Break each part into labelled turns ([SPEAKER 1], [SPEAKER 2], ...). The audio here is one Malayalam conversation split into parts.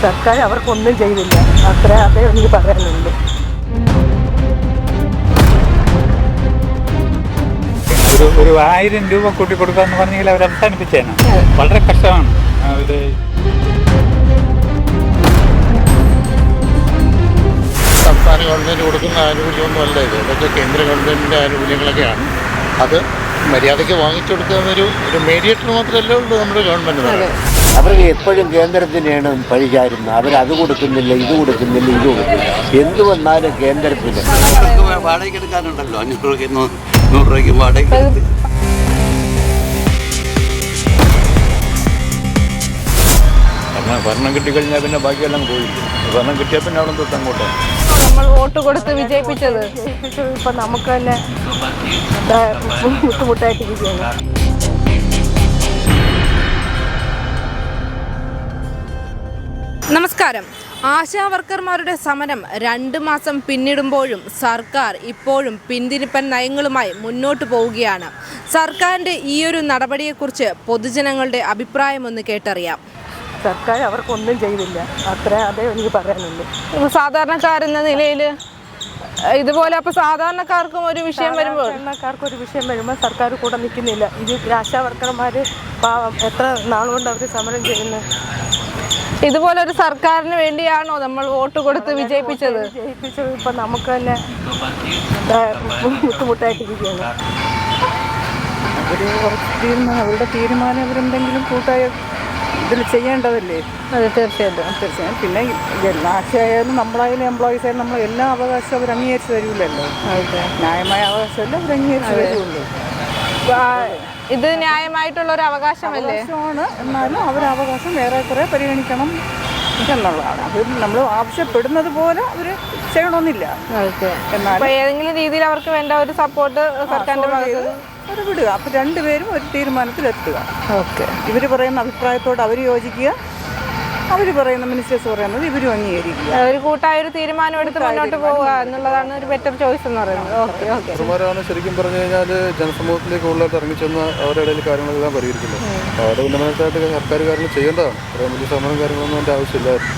[SPEAKER 1] സർക്കാർ അവർക്കൊന്നും ചെയ്തില്ല. അതേ എനിക്ക് പറയാനുള്ളൂ.
[SPEAKER 2] ഒരു 1000 രൂപ കൂട്ടി കൊടുക്കാന്ന് പറഞ്ഞെങ്കിൽ അവർ അവസാനിപ്പിച്ചേനെ. വളരെ കഷ്ടമാണ്.
[SPEAKER 3] സംസ്ഥാന ഗവൺമെൻറ് കൊടുക്കുന്ന ആനുകൂല്യമൊന്നും അല്ല ഇത്. ഇതൊക്കെ കേന്ദ്ര ഗവൺമെൻറ്റിൻ്റെ ആനുകൂല്യങ്ങളൊക്കെയാണ്. അത് മര്യാദയ്ക്ക് വാങ്ങിച്ചു കൊടുക്കുന്നൊരു മീഡിയേറ്റർ മാത്രമല്ലേ ഉള്ളൂ നമ്മുടെ ഗവൺമെൻറ്.
[SPEAKER 4] അവർക്ക് എപ്പോഴും കേന്ദ്രത്തിനെയാണ് പഴിചാരുന്നത്. അവരത് കൊടുക്കുന്നില്ല, ഇത് കൊടുക്കുന്നില്ല, ഇത് കൊടുക്കുന്നില്ല. എന്ത് വന്നാലും കേന്ദ്രത്തിന്
[SPEAKER 5] വാടകയ്ക്ക് എടുക്കാനുണ്ടല്ലോ. 500 രൂപയ്ക്ക് 100 രൂപയ്ക്ക് വാടകയ്ക്ക്.
[SPEAKER 2] ഭരണം കിട്ടിക്കഴിഞ്ഞാൽ പിന്നെ ബാക്കിയെല്ലാം പോയില്ല. ഭരണം കിട്ടിയാൽ പിന്നെ അവിടെ തൊട്ട് അങ്ങോട്ട്
[SPEAKER 1] നമ്മൾ വോട്ട് കൊടുത്ത് വിജയിപ്പിച്ചത് ഇപ്പൊ നമുക്ക് തന്നെ ബുദ്ധിമുട്ടായിട്ടിരിക്കുകയാണ്.
[SPEAKER 6] നമസ്കാരം. ആശാ വർക്കർമാരുടെ സമരം 2 മാസം പിന്നിടുമ്പോഴും സർക്കാർ ഇപ്പോഴും പിന്തിരിപ്പൻ നയങ്ങളുമായി മുന്നോട്ട് പോവുകയാണ്. സർക്കാരിൻ്റെ ഈയൊരു നടപടിയെക്കുറിച്ച് പൊതുജനങ്ങളുടെ അഭിപ്രായം ഒന്ന് കേട്ടറിയാം.
[SPEAKER 1] സർക്കാർ അവർക്കൊന്നും ചെയ്തില്ല. അതേ എനിക്ക് പറയാനുള്ളൂ.
[SPEAKER 6] സാധാരണക്കാരെന്ന നിലയിൽ ഇതുപോലെ അപ്പോൾ സാധാരണക്കാർക്കും ഒരു വിഷയം വരുമ്പോൾ
[SPEAKER 1] സർക്കാർ കൂടെ നിൽക്കുന്നില്ല. ഇത് ആശാ വർക്കർമാർ പാവം എത്ര നാളുകൊണ്ട് അവർ സമരം ചെയ്യുന്നത്.
[SPEAKER 6] ഇതുപോലൊരു സർക്കാരിന് വേണ്ടിയാണോ നമ്മൾ വോട്ട് കൊടുത്ത് വിജയിപ്പിച്ചത്?
[SPEAKER 1] ഇപ്പൊ നമുക്ക് തന്നെ ബുദ്ധിമുട്ടായിട്ടിരിക്കുകയാണ്. അവരുടെ തീരുമാനം അവരെന്തെങ്കിലും കൂട്ടായ ഇതിൽ ചെയ്യേണ്ടതല്ലേ?
[SPEAKER 6] അതെ, തീർച്ചയായിട്ടും.
[SPEAKER 1] പിന്നെ ആശയായാലും നമ്മളായാലും എംപ്ലോയീസ് ആയാലും നമ്മൾ എല്ലാ അവകാശവും അവർ അംഗീകരിച്ച് തരൂലല്ലോ. ന്യായമായ അവകാശമല്ല അവർ അംഗീകരിച്ച് തരുള്ളൂ.
[SPEAKER 6] ഇത് ന്യായമായിട്ടുള്ള ഒരു അവകാശമല്ലേ?
[SPEAKER 1] എന്നാലും അവർ അവകാശം വേറെ കുറെ പരിഗണിക്കണം എന്നുള്ളതാണ്. അത് നമ്മൾ ആവശ്യപ്പെടുന്നത് പോലെ അവർ ചെയ്യണമെന്നില്ല.
[SPEAKER 6] എന്നാൽ ഏതെങ്കിലും രീതിയിൽ അവർക്ക് വേണ്ട ഒരു സപ്പോർട്ട് സർക്കാരിന്റെ ഭാഗത്ത്
[SPEAKER 1] അവർ വിടുക. അപ്പോൾ രണ്ടുപേരും ഒരു തീരുമാനത്തിലെത്തുക. ഇവർ പറയുന്ന അഭിപ്രായത്തോട് അവർ യോജിക്കുക, അവർ പറയുന്ന മിനിസ്റ്റേഴ്സ് പറയുന്നത് ഇവരും അംഗീകരിക്കുക.
[SPEAKER 6] ഒരു കൂട്ടായ ഒരു തീരുമാനം എടുത്ത് മുന്നോട്ട് പോവുക എന്നുള്ളതാണ് ഒരു ബെറ്റർ ചോയ്സ് എന്ന് പറയുന്നത്.
[SPEAKER 7] ഓക്കെ. ശരിക്കും പറഞ്ഞു കഴിഞ്ഞാൽ ജനസമൂഹത്തിലേക്ക് കൂടുതലായിട്ട് ഇറങ്ങിച്ചെന്ന് അവരുടെ ഇടയിൽ കാര്യങ്ങളെല്ലാം പരിഹരിക്കുന്നു. അവരുടെ ഉന്നമനത്തായിട്ട് സർക്കാർ കാര്യങ്ങൾ ചെയ്യേണ്ടതാണ്. അത്രയും വലിയ സമരം കാര്യങ്ങളൊന്നും അതിൻ്റെ ആവശ്യമില്ലായിരുന്നു.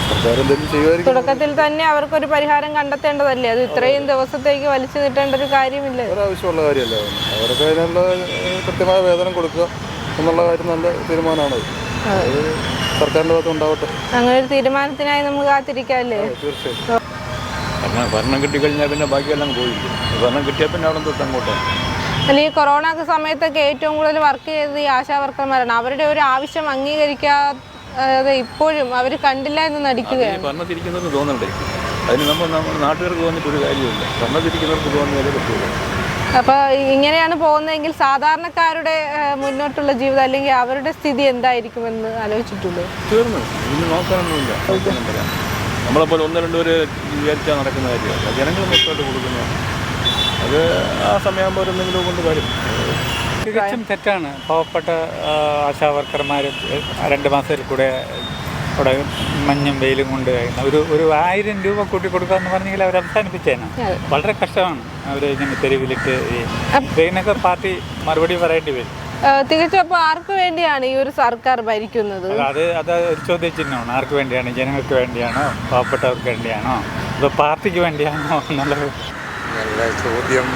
[SPEAKER 7] സർക്കാർ എന്തെങ്കിലും ചെയ്യുമായിരിക്കും.
[SPEAKER 6] തുടക്കത്തിൽ തന്നെ അവർക്കൊരു പരിഹാരം കണ്ടെത്തേണ്ടതല്ലേ? അത് ഇത്രയും ദിവസത്തേക്ക് വലിച്ചു നീട്ടേണ്ട ഒരു കാര്യമില്ല.
[SPEAKER 7] ഒരാവശ്യമുള്ള കാര്യമല്ല. അവർക്ക് അതിനുള്ള കൃത്യമായ വേതനം കൊടുക്കുക എന്നുള്ള കാര്യം നല്ല തീരുമാനമാണത്. അത് സർക്കാരിൻ്റെ ഭാഗത്ത് ഉണ്ടാവട്ടെ.
[SPEAKER 6] അങ്ങനെ ഒരു തീരുമാനത്തിനായി നമുക്ക് കാത്തിരിക്കാമല്ലേ?
[SPEAKER 7] തീർച്ചയായും.
[SPEAKER 2] ഭരണം കിട്ടിക്കഴിഞ്ഞാൽ പിന്നെ ബാക്കിയെല്ലാം പോയില്ല. ഭരണം കിട്ടിയാൽ പിന്നെ അവിടെ തൊട്ട് അങ്ങോട്ട്.
[SPEAKER 6] അല്ല, ഈ കൊറോണ സമയത്തൊക്കെ ഏറ്റവും കൂടുതൽ വർക്ക് ചെയ്തത് ഈ ആശാ വർക്കർമാരാണ്. അവരുടെ ഒരു ആവശ്യം അംഗീകരിക്കാതെ ഇപ്പോഴും അവർ കണ്ടില്ല എന്ന് നടിക്കുകയാണ്.
[SPEAKER 2] ഭരണത്തിരിക്കുന്നവർക്ക് തോന്നണ്ടേ? അതിന് നമ്മൾ നാട്ടുകാർക്ക് തോന്നിയിട്ട് ഒരു കാര്യമില്ല. ഭരണത്തിരിക്കുന്നവർക്ക് തോന്നിയാലേ പറ്റുള്ളൂ.
[SPEAKER 6] അപ്പോൾ ഇങ്ങനെയാണ് പോകുന്നതെങ്കിൽ സാധാരണക്കാരുടെ മുന്നോട്ടുള്ള ജീവിതം അല്ലെങ്കിൽ അവരുടെ സ്ഥിതി എന്തായിരിക്കുമെന്ന് ആലോചിച്ചിട്ടുള്ളൂ.
[SPEAKER 2] തീർന്നു. ഇന്ന് നോക്കാനൊന്നുമില്ല. പറയാം, നമ്മളെപ്പോലെ 1-2 പേര് വിചാരിച്ചാൽ നടക്കുന്ന കാര്യമല്ല. ജനങ്ങൾ മൊത്തമായിട്ട് കൊടുക്കുന്നതാണ്. അത് ആ സമയമാകുമ്പോൾ അവരെന്തെങ്കിലും കൊണ്ട് വരും. തികച്ചും തെറ്റാണ്. പാവപ്പെട്ട ആശാ വർക്കർമാർ 2 മാസത്തിൽ കൂടെ അവിടെ മഞ്ഞും വെയിലും കൊണ്ട് കഴിയുന്ന ഒരു 1000 രൂപ കൂട്ടി കൊടുക്കാമെന്ന് പറഞ്ഞെങ്കിൽ അവർ അവസാനിപ്പിച്ചേനെ. വളരെ കഷ്ടമാണ്. അവർ ഇങ്ങനെ തെരുവിലിട്ട് ഇതിനൊക്കെ പാർട്ടി മറുപടി പറയേണ്ടി വരും.
[SPEAKER 6] തികച്ചും. അപ്പോൾ ആർക്ക് വേണ്ടിയാണ് ഈ ഒരു സർക്കാർ ഭരിക്കുന്നത്?
[SPEAKER 2] അത് ഒരു ചോദ്യചിഹ്നമാണ്. ആർക്ക് വേണ്ടിയാണ്? ജനങ്ങൾക്ക് വേണ്ടിയാണോ? പാവപ്പെട്ടവർക്ക് വേണ്ടിയാണോ? ഇപ്പോൾ പാർട്ടിക്ക് വേണ്ടിയാണോ എന്നുള്ളത്
[SPEAKER 3] നല്ല ചോദ്യം.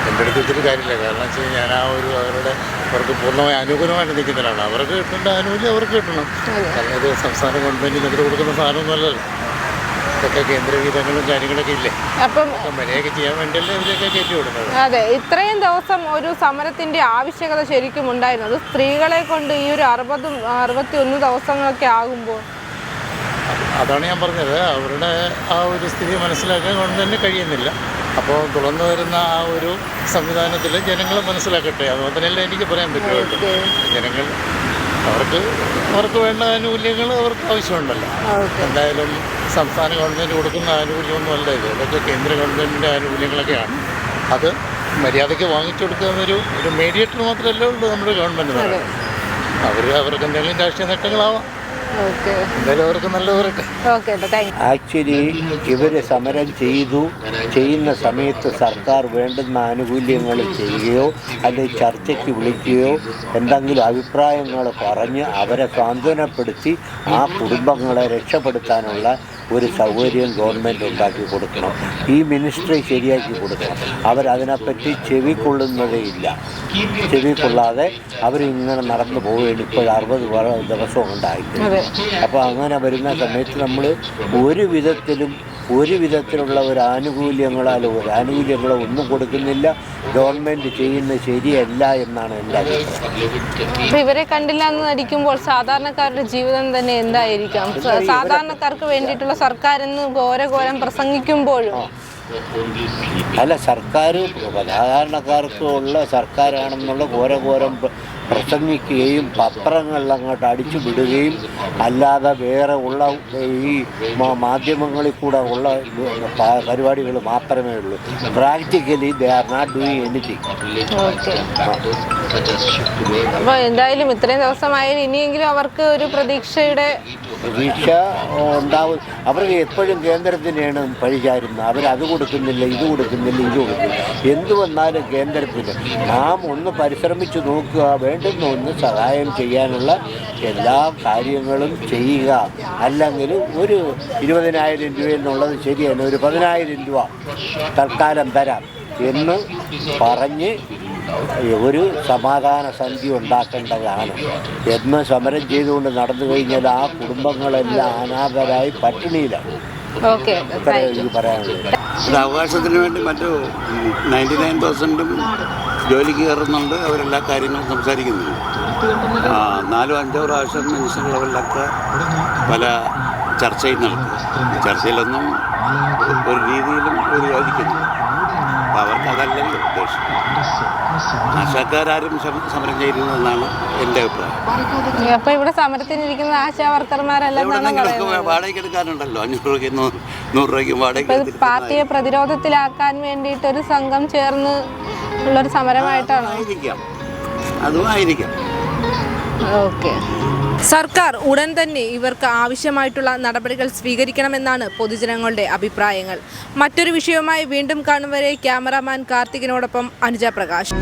[SPEAKER 3] എൻ്റെ അടുത്ത് വെച്ചിട്ട് കാര്യമില്ല. കാരണം വെച്ച് കഴിഞ്ഞാൽ ഞാൻ അവർക്ക് പൂർണ്ണമായി അനുകൂലമായിട്ട് നിൽക്കുന്നതാണ്. അവർക്ക് കിട്ടേണ്ട ആനുകൂല്യം അവർക്ക് കിട്ടണം. കാരണം ഇത് സംസ്ഥാന ഗവൺമെൻറ്റിന് എതിർ കൊടുക്കുന്ന സാധനമൊന്നുമല്ലല്ലോ. ഇതൊക്കെ കേന്ദ്രവിഹിതങ്ങളും കാര്യങ്ങളൊക്കെ ഇല്ലേ? അപ്പം മര്യാദയ്ക്ക് ചെയ്യാൻ വേണ്ടിയല്ലേ ഇവരൊക്കെ കയറ്റി വിടുന്നത്.
[SPEAKER 6] അതെ, ഇത്രയും ദിവസം ഒരു സമരത്തിൻ്റെ ആവശ്യകത ശരിക്കും ഉണ്ടായിരുന്നു. അത് സ്ത്രീകളെ കൊണ്ട് ഈ ഒരു 60-61 ദിവസങ്ങളൊക്കെ ആകുമ്പോൾ
[SPEAKER 3] അതാണ് ഞാൻ പറഞ്ഞത്. അവരുടെ ആ ഒരു സ്ഥിതി മനസ്സിലാക്കാൻ ഗവൺമെൻറ്റിന് കഴിയുന്നില്ല. അപ്പോൾ തുറന്നു വരുന്ന ആ ഒരു സംവിധാനത്തിൽ ജനങ്ങൾ മനസ്സിലാക്കട്ടെ. അതുമാത്രമല്ലേ എനിക്ക് പറയാൻ പറ്റുള്ളൂ. ജനങ്ങൾ അവർക്ക് വേണ്ട ആനുകൂല്യങ്ങൾ അവർക്ക് ആവശ്യമുണ്ടല്ലോ. എന്തായാലും സംസ്ഥാന ഗവൺമെൻറ് കൊടുക്കുന്ന ആനുകൂല്യമൊന്നും അല്ല ഇത്. ഇതൊക്കെ കേന്ദ്ര ഗവൺമെൻറ്റിൻ്റെ ആനുകൂല്യങ്ങളൊക്കെയാണ്. അത് മര്യാദയ്ക്ക് വാങ്ങിച്ചു കൊടുക്കുന്നൊരു മീഡിയേറ്റർ മാത്രമല്ലേ ഉള്ളൂ നമ്മുടെ ഗവൺമെൻറ്. അവർക്ക് എന്തെങ്കിലും രാഷ്ട്രീയ നേട്ടങ്ങളാവാം.
[SPEAKER 6] ഓക്കെ
[SPEAKER 3] എന്തായാലും അവർക്ക് നല്ല വരട്ടെ.
[SPEAKER 6] Okay thank you.
[SPEAKER 4] ആക്ച്വലി ഇവർ സമരം ചെയ്യുന്ന സമയത്ത് സർക്കാർ വേണ്ടുന്ന ആനുകൂല്യങ്ങൾ ചെയ്യുകയോ അല്ലെങ്കിൽ ചർച്ചയ്ക്ക് വിളിക്കുകയോ എന്തെങ്കിലും അഭിപ്രായങ്ങൾ പറഞ്ഞ് അവരെ സാന്ത്വനപ്പെടുത്തി ആ കുടുംബങ്ങളെ രക്ഷപ്പെടുത്താനുള്ള ഒരു സൗകര്യം ഗവൺമെൻറ് ഉണ്ടാക്കി കൊടുക്കണം. ഈ മിനിസ്ട്രി ശരിയാക്കി കൊടുക്കണം. അവരതിനെപ്പറ്റി ചെവിക്കൊള്ളുന്നതേയില്ല. ചെവിക്കൊള്ളാതെ അവരിങ്ങനെ നടന്നു പോവുകയാണ്. ഇപ്പോൾ 60 ദിവസം ഉണ്ടായിരിക്കും. അപ്പോൾ അങ്ങനെ വരുന്ന സമയത്ത് നമ്മൾ ഒരു വിധത്തിലുള്ള ഒരു ആനുകൂല്യങ്ങളോ ഒന്നും കൊടുക്കുന്നില്ല. ഗവൺമെൻറ് ചെയ്യുന്നത് ശരിയല്ല എന്നാണ് എൻ്റെ അഭിപ്രായം.
[SPEAKER 6] ഇവരെ കണ്ടില്ല എന്ന് നടിക്കുമ്പോൾ സാധാരണക്കാരുടെ ജീവിതം തന്നെ എന്തായിരിക്കാം? സാധാരണക്കാർക്ക് വേണ്ടിയിട്ടുള്ള സർക്കാർ എന്ന് ഘോരം പ്രസംഗിക്കുമ്പോഴും
[SPEAKER 4] അല്ല, സർക്കാർ സാധാരണക്കാർക്കുള്ള സർക്കാരാണെന്നുള്ള ഘോരം പ്രസംഗിക്കുകയും പത്രങ്ങളിൽ അങ്ങോട്ട് അടിച്ചു വിടുകയും അല്ലാതെ വേറെ ഉള്ള ഈ മാധ്യമങ്ങളിൽ കൂടെ ഉള്ള പരിപാടികൾ മാത്രമേ ഉള്ളൂ. Practically they are not doing anything.
[SPEAKER 6] അപ്പോൾ എന്തായാലും ഇത്രയും ദിവസമായാലും ഇനിയെങ്കിലും അവർക്ക് ഒരു പ്രതീക്ഷ
[SPEAKER 4] ഉണ്ടാവും. അവർക്ക് എപ്പോഴും കേന്ദ്രത്തിനെയാണ് പഴിചാരുന്നത്. അവരത് കൊടുക്കുന്നില്ല, ഇത് കൊടുക്കുന്നില്ല. എന്തു വന്നാലും കേന്ദ്രത്തിന് നാം ഒന്ന് പരിശ്രമിച്ച് നോക്കുക, വേണ്ടുന്ന ഒന്ന് സഹായം ചെയ്യാനുള്ള എല്ലാ കാര്യങ്ങളും ചെയ്യുക. അല്ലെങ്കിൽ ഒരു 20,000 രൂപ എന്നുള്ളത് ശരിയാണ്, ഒരു 10,000 രൂപ തൽക്കാലം തരാം എന്ന് പറഞ്ഞ് ഒരു സമാധാന സന്ധി ഉണ്ടാക്കേണ്ടതാണ്. എന്ന് സമരം ചെയ്തുകൊണ്ട് നടന്നു കഴിഞ്ഞാൽ ആ കുടുംബങ്ങളെല്ലാം അനാഥരായി പട്ടിണിയിലാണ്. എനിക്ക് പറയാനുള്ളത്
[SPEAKER 5] ഒരു അവകാശത്തിന് വേണ്ടി മറ്റു 99% ജോലിക്ക് കയറുന്നുണ്ട്. അവരെല്ലാ കാര്യങ്ങളും സംസാരിക്കുന്നുണ്ട്. 4-5 പ്രാവശ്യം മിനിസ്റ്റർ ലെവലിലൊക്കെ പല ചർച്ചയും നടക്കും. ചർച്ചയിലൊന്നും ഒരു രീതിയിലും ഒരു യോജിക്കുന്നു. അപ്പോൾ അവർക്ക് അതല്ലല്ലോ ഉദ്ദേശം. ആശാക്കാരും സമരം ചെയ്യുന്നതെന്നാണ് എൻ്റെ അഭിപ്രായം.
[SPEAKER 6] അപ്പോൾ ഇവിടെ സമരത്തിനിരിക്കുന്ന ആശാ വർക്കർമാരെല്ലാം
[SPEAKER 5] വാടകയ്ക്ക് എടുക്കാനുണ്ടല്ലോ, 500 രൂപയ്ക്കും 100 രൂപയ്ക്കും വാടകയ്ക്ക്.
[SPEAKER 6] പാർട്ടിയെ പ്രതിരോധത്തിലാക്കാൻ വേണ്ടിയിട്ട് ഒരു സംഘം ചേർന്ന് ഉള്ളൊരു സമരമായിട്ടാണോ?
[SPEAKER 5] അതും ആയിരിക്കാം.
[SPEAKER 6] ഓക്കെ. സർക്കാർ ഉടൻ തന്നെ ഇവർക്ക് ആവശ്യമായിട്ടുള്ള നടപടികൾ സ്വീകരിക്കണമെന്നാണ് പൊതുജനങ്ങളുടെ അഭിപ്രായങ്ങൾ. മറ്റൊരു വിഷയവുമായി വീണ്ടും കാണും വരെ ക്യാമറാമാൻ കാർത്തികിനോടൊപ്പം അനുജ പ്രകാശ്.